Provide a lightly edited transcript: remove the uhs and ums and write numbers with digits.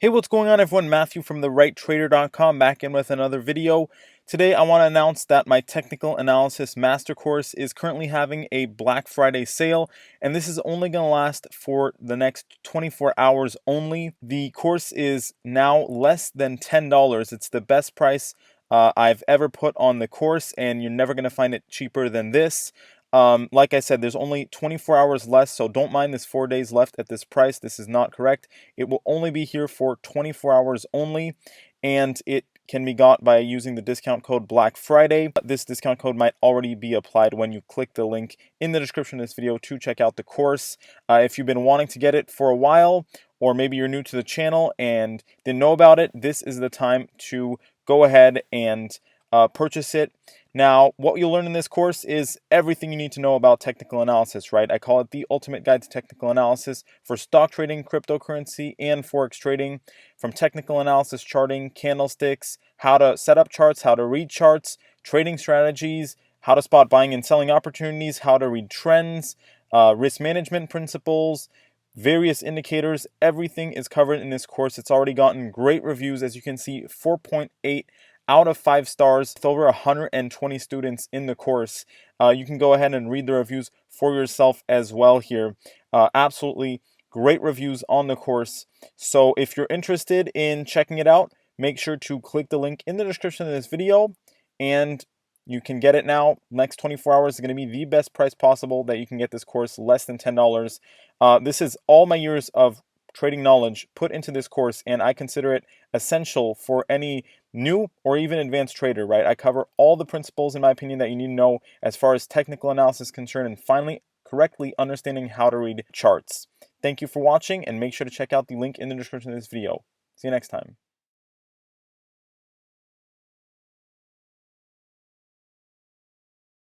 Hey, what's going on everyone? Matthew from therighttrader.com back in with another video. Today I want to announce that my technical analysis master course is currently having a Black Friday sale, and this is only going to last for the next 24 hours only. The course is now less than $10. It's the best price I've ever put on the course, and you're never going to find it cheaper than this. Like I said, there's only 24 hours less, so don't mind this 4 days left at this price. This is not correct. It will only be here for 24 hours only, and it can be got by using the discount code Black Friday. This discount code might already be applied when you click the link in the description of this video to check out the course. If you've been wanting to get it for a while, or maybe you're new to the channel and didn't know about it, this is the time to go ahead and purchase it. Now, what you'll learn in this course is everything you need to know about technical analysis, right? I call it the ultimate guide to technical analysis for stock trading, cryptocurrency, and forex trading. From technical analysis, charting, candlesticks, how to set up charts, how to read charts, trading strategies, how to spot buying and selling opportunities, how to read trends, risk management principles, various indicators. Everything is covered in this course. It's already gotten great reviews. As you can see, 4.8 out of 5 stars with over 120 students in the course. You can go ahead and read the reviews for yourself as well here. Absolutely great reviews on the course. So if you're interested in checking it out, make sure to click the link in the description of this video, and you can get it now. Next 24 hours is going to be the best price possible that you can get this course, less than $10. This is all my years of trading knowledge put into this course, and I consider it essential for any new or even advanced trader, right? I cover all the principles, in my opinion, that you need to know as far as technical analysis is concerned, and finally, correctly understanding how to read charts. Thank you for watching, and make sure to check out the link in the description of this video. See you next time.